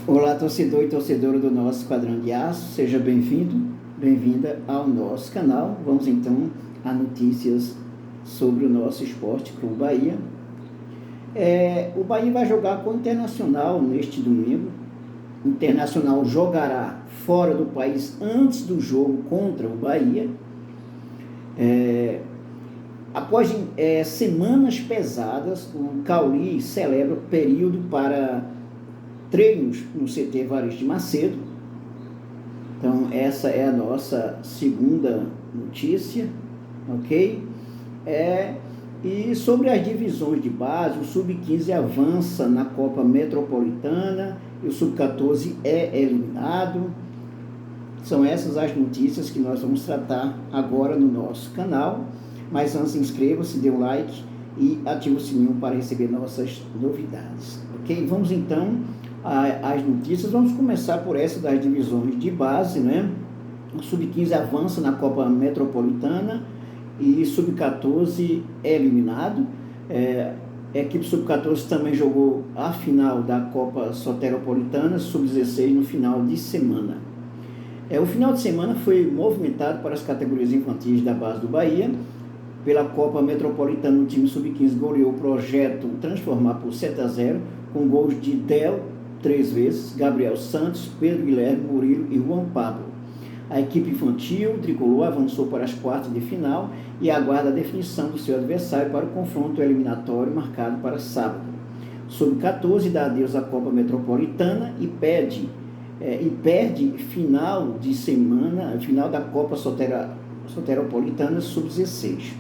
Olá, torcedor e torcedora do nosso Esquadrão de Aço, seja bem-vindo, bem-vinda ao nosso canal. Vamos então a notícias sobre o nosso Esporte Clube Bahia. O Bahia vai jogar com o Internacional neste domingo. O Internacional jogará fora do país antes do jogo contra o Bahia. Após semanas pesadas, o Cauli celebra o período para treinos no CT Evaristo de Macedo. Então essa é a nossa segunda notícia, ok? E sobre as divisões de base, o Sub-15 avança na Copa Metropolitana e o Sub-14 é eliminado. São essas as notícias que nós vamos tratar agora no nosso canal. Mas antes, inscreva-se, dê um like e ative o sininho para receber nossas novidades, ok? Vamos então às notícias. Vamos começar por essa das divisões de base, né? O Sub-15 avança na Copa Metropolitana e Sub-14 é eliminado. A equipe Sub-14 também jogou a final da Copa Soteropolitana, Sub-16 no final de semana. O final de semana foi movimentado para as categorias infantis da base do Bahia. Pela Copa Metropolitana, o time Sub-15 goleou o Projeto Transformar por 7-0, com gols de Del 3 vezes, Gabriel Santos, Pedro Guilherme, Murilo e Juan Pablo. A equipe infantil tricolor avançou para as quartas de final e aguarda a definição do seu adversário para o confronto eliminatório marcado para sábado. Sub-14 dá adeus à Copa Metropolitana e perde final de semana, final da Copa Soteropolitana Sub-16.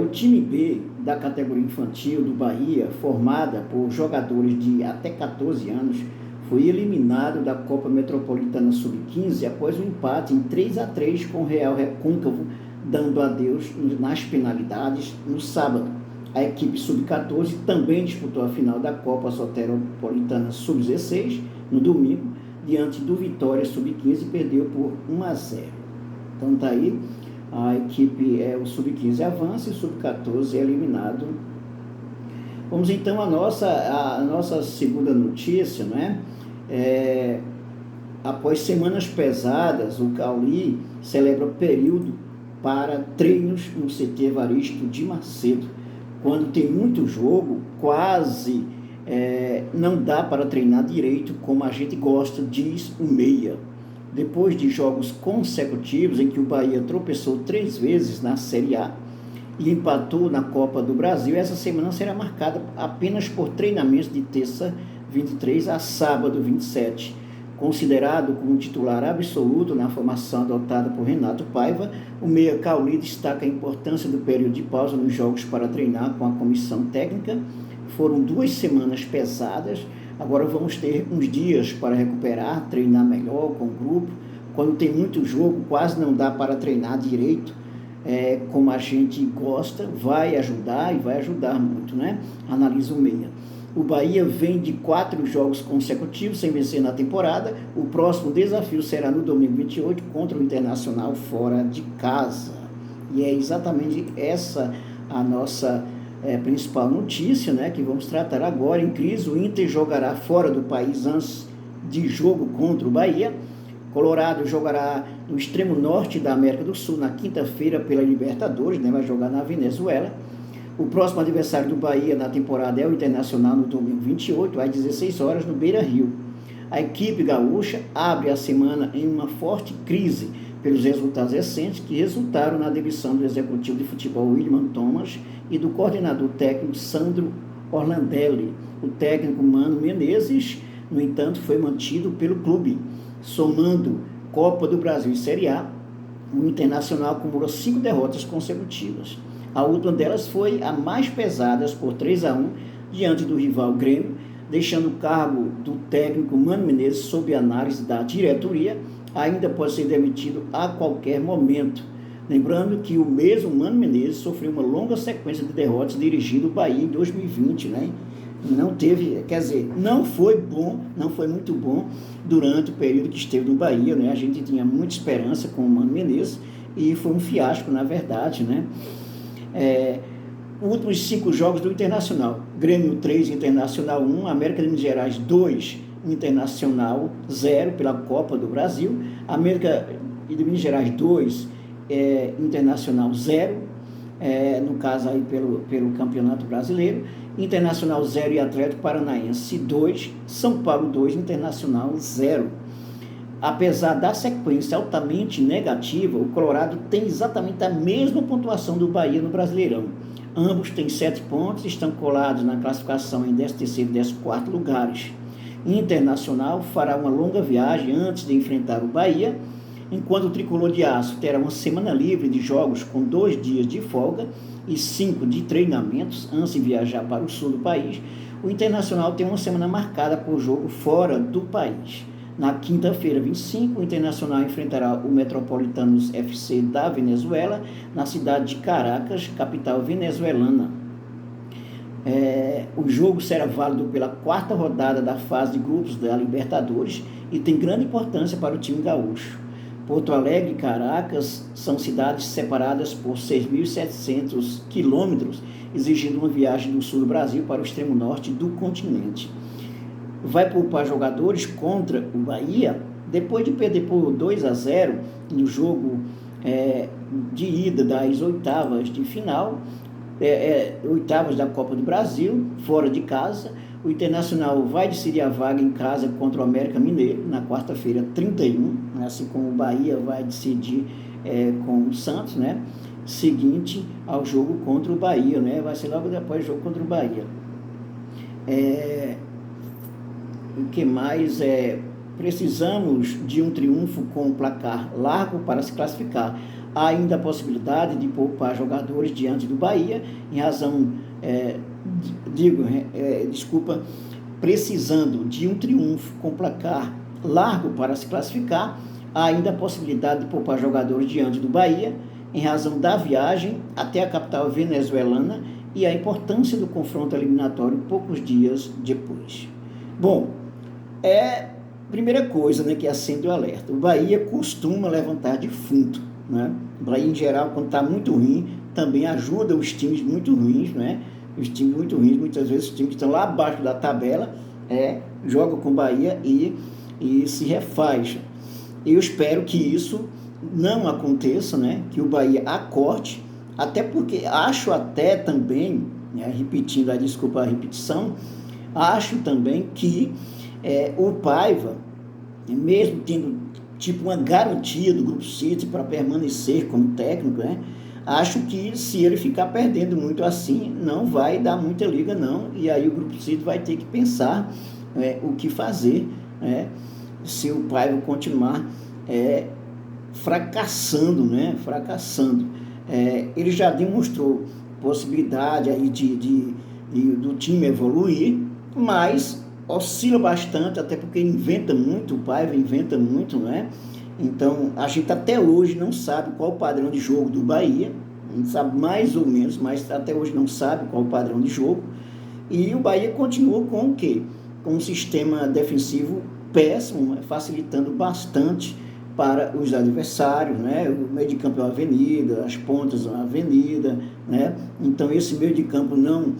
O time B da categoria infantil do Bahia, formada por jogadores de até 14 anos, foi eliminado da Copa Metropolitana Sub-15 após um empate em 3-3 com o Real Recôncavo, dando adeus nas penalidades no sábado. A equipe Sub-14 também disputou a final da Copa Soteropolitana Sub-16 no domingo, diante do Vitória Sub-15 e perdeu por 1-0. Então tá aí, a equipe, o Sub-15 avança e o Sub-14 é eliminado. Vamos então à nossa segunda notícia, né? Após semanas pesadas, o Cauli celebra período para treinos no CT Evaristo de Macedo. Quando tem muito jogo, quase não dá para treinar direito como a gente gosta, diz o Meia. Depois de jogos consecutivos em que o Bahia tropeçou 3 vezes na Série A e empatou na Copa do Brasil, essa semana será marcada apenas por treinamentos de terça 23 a sábado 27. Considerado como titular absoluto na formação adotada por Renato Paiva, o Meia Cauli destaca a importância do período de pausa nos jogos para treinar com a comissão técnica. Foram 2 semanas pesadas. Agora vamos ter uns dias para recuperar, treinar melhor com o grupo. Quando tem muito jogo, quase não dá para treinar direito, como a gente gosta. Vai ajudar e vai ajudar muito, né? Analisa o Meia. O Bahia vem de 4 jogos consecutivos sem vencer na temporada. O próximo desafio será no domingo 28 contra o Internacional fora de casa. E é exatamente essa a nossa principal notícia, né, que vamos tratar agora. Em crise, o Inter jogará fora do país antes de jogo contra o Bahia. Colorado jogará no extremo norte da América do Sul na quinta-feira pela Libertadores, né, vai jogar na Venezuela. O próximo adversário do Bahia na temporada é o Internacional no domingo 28, às 16 horas, no Beira-Rio. A equipe gaúcha abre a semana em uma forte crise pelos resultados recentes que resultaram na demissão do executivo de futebol William Thomas e do coordenador técnico Sandro Orlandelli. O técnico Mano Menezes, no entanto, foi mantido pelo clube. Somando Copa do Brasil e Série A, o Internacional acumula 5 derrotas consecutivas. A última delas foi a mais pesada, por 3-1, diante do rival Grêmio, deixando o cargo do técnico Mano Menezes sob análise da diretoria. Ainda pode ser demitido a qualquer momento. Lembrando que o mesmo Mano Menezes sofreu uma longa sequência de derrotas dirigindo o Bahia em 2020, né? Não teve, quer dizer, não foi muito bom durante o período que esteve no Bahia, né? A gente tinha muita esperança com o Mano Menezes e foi um fiasco, na verdade, né? Últimos 5 jogos do Internacional: Grêmio 3, Internacional 1, América de Minas Gerais 2, Internacional 0 pela Copa do Brasil, América de Minas Gerais 2, Internacional 0, no caso aí pelo Campeonato Brasileiro, Internacional 0 e Atlético Paranaense 2, São Paulo 2, Internacional 0. Apesar da sequência altamente negativa, o Colorado tem exatamente a mesma pontuação do Bahia no Brasileirão. Ambos têm 7 pontos e estão colados na classificação em 13º e 14º lugares. Internacional fará uma longa viagem antes de enfrentar o Bahia, enquanto o Tricolor de Aço terá uma semana livre de jogos com 2 dias de folga e 5 de treinamentos antes de viajar para o sul do país. O Internacional tem uma semana marcada por jogo fora do país. Na quinta-feira, 25, o Internacional enfrentará o Metropolitanos FC da Venezuela, na cidade de Caracas, capital venezuelana. O jogo será válido pela 4ª rodada da fase de grupos da Libertadores e tem grande importância para o time gaúcho. Porto Alegre e Caracas são cidades separadas por 6.700 quilômetros, exigindo uma viagem do sul do Brasil para o extremo norte do continente. Vai poupar jogadores contra o Bahia, depois de perder por 2-0 no jogo de ida das oitavas de final, oitavas da Copa do Brasil, fora de casa. O Internacional vai decidir a vaga em casa contra o América Mineiro, na quarta-feira, 31, assim como o Bahia vai decidir com o Santos, né, seguinte ao jogo contra o Bahia, né, vai ser logo depois do jogo contra o Bahia. O que mais? Precisamos de um triunfo com um placar largo para se classificar. Há ainda a possibilidade de poupar jogadores diante do Bahia, em razão, precisando de um triunfo com placar largo para se classificar, há ainda a possibilidade de poupar jogadores diante do Bahia, em razão da viagem até a capital venezuelana e a importância do confronto eliminatório poucos dias depois. Bom, primeira coisa, né, que acende o alerta. O Bahia costuma levantar defunto, né? O Bahia, em geral, quando está muito ruim, também ajuda os times muito ruins, né? Os times muito ruins, muitas vezes, os times que estão lá abaixo da tabela, jogam com o Bahia e se refaz. Eu espero que isso não aconteça, né? Que o Bahia acorde, até porque acho até também, né, repetindo a desculpa a repetição, acho também que o Paiva, mesmo tendo tipo uma garantia do Grupo City para permanecer como técnico, né, acho que se ele ficar perdendo muito assim, não vai dar muita liga não, e aí o Grupo City vai ter que pensar o que fazer, né, se o Paiva continuar fracassando, né, ele já demonstrou possibilidade aí do time evoluir, mas oscila bastante, até porque o Paiva inventa muito, né? Então, a gente até hoje não sabe qual o padrão de jogo do Bahia, a gente sabe mais ou menos, mas até hoje não sabe qual o padrão de jogo, e o Bahia continua com o quê? Com um sistema defensivo péssimo, facilitando bastante para os adversários, né? O meio de campo é uma avenida, as pontas é uma avenida, né? Então, esse meio de campo não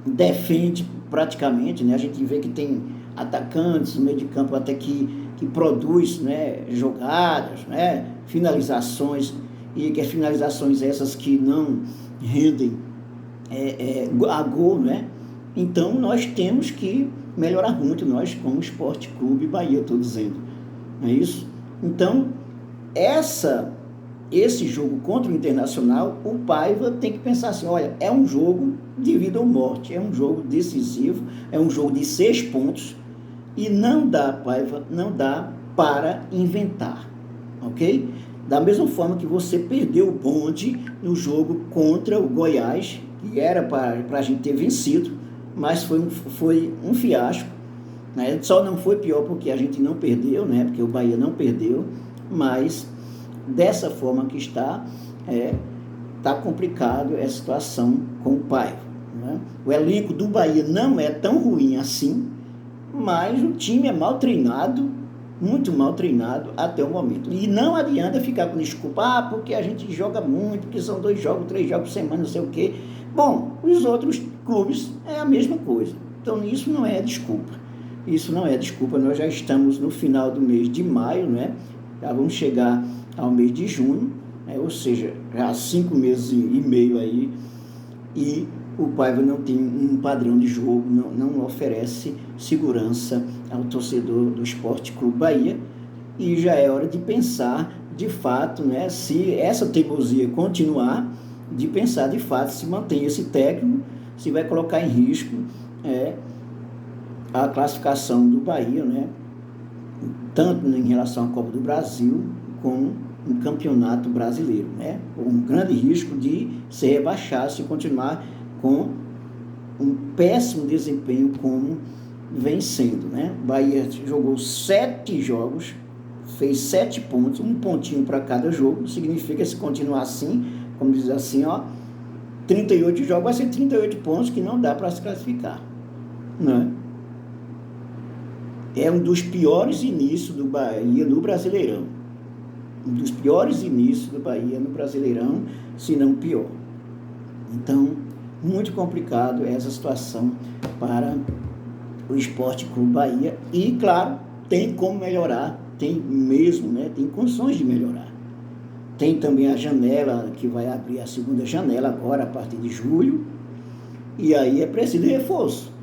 defende praticamente, né? A gente vê que tem atacantes no meio de campo até que produz, né, jogadas, né, finalizações, e que as finalizações essas que não rendem a gol, né? Então nós temos que melhorar muito, nós como Esporte Clube Bahia, eu estou dizendo, não é isso? Então esse jogo contra o Internacional, o Paiva tem que pensar assim, olha, é um jogo de vida ou morte, é um jogo decisivo, é um jogo de 6 pontos, e não dá, Paiva, não dá para inventar, ok? Da mesma forma que você perdeu o bonde no jogo contra o Goiás, que era para a gente ter vencido, mas foi um fiasco, né? Só não foi pior porque a gente não perdeu, né? Porque o Bahia não perdeu, mas dessa forma que está complicado essa situação com o Paiva, né? O elenco do Bahia não é tão ruim assim, mas o time é mal treinado, muito mal treinado até o momento. E não adianta ficar com desculpa, porque a gente joga muito, porque são 2 jogos, 3 jogos por semana, não sei o quê. Bom, os outros clubes é a mesma coisa. Então, isso não é desculpa. isso não é desculpa, nós já estamos no final do mês de maio, né? Já vamos chegar ao mês de junho, né? Ou seja, já 5 meses e meio aí, e o Paiva não tem um padrão de jogo, não oferece segurança ao torcedor do Sport Clube Bahia, e já é hora de pensar, de fato, né, se essa teimosia continuar, de pensar, de fato, se mantém esse técnico, se vai colocar em risco a classificação do Bahia, né, tanto em relação à Copa do Brasil, como um campeonato brasileiro, né, um grande risco de ser rebaixado se continuar com um péssimo desempenho como vem sendo, né? Bahia jogou 7 jogos, fez 7 pontos, um pontinho para cada jogo, significa, se continuar assim, como diz assim, 38 jogos, vai ser 38 pontos que não dá para se classificar, né? É um dos piores inícios do Bahia no Brasileirão, um dos piores inícios do Bahia no Brasileirão, se não pior. Então, muito complicado essa situação para o Sport Clube Bahia, e claro, tem como melhorar, tem mesmo, né? Tem condições de melhorar. Tem também a janela, que vai abrir a segunda janela agora, a partir de julho, e aí é preciso reforço.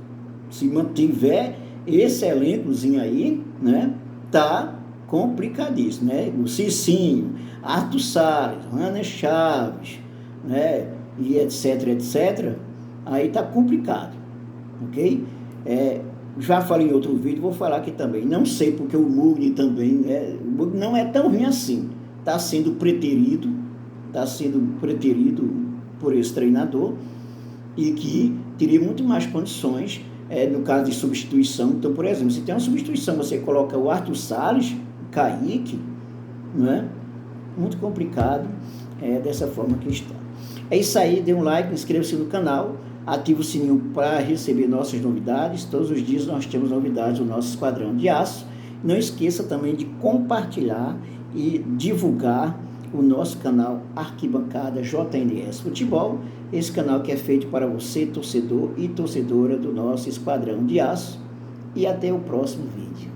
Se mantiver esse elencozinho aí, né, tá complicadíssimo, né? O Cicinho, Arthur Salles, Ana Chaves, né, e etc, aí tá complicado, ok? Já falei em outro vídeo, vou falar aqui também, não sei porque o Mugni também, o Mugni não é tão ruim assim, está sendo preterido por esse treinador, e que teria muito mais condições, no caso de substituição. Então, por exemplo, se tem uma substituição, você coloca o Arthur Salles, Kaique, não é? Muito complicado, dessa forma que está. É isso aí, dê um like, inscreva-se no canal, ative o sininho para receber nossas novidades. Todos os dias nós temos novidades do nosso Esquadrão de Aço. Não esqueça também de compartilhar e divulgar o nosso canal Arquibancada JNS Futebol, esse canal que é feito para você, torcedor e torcedora do nosso Esquadrão de Aço. E até o próximo vídeo.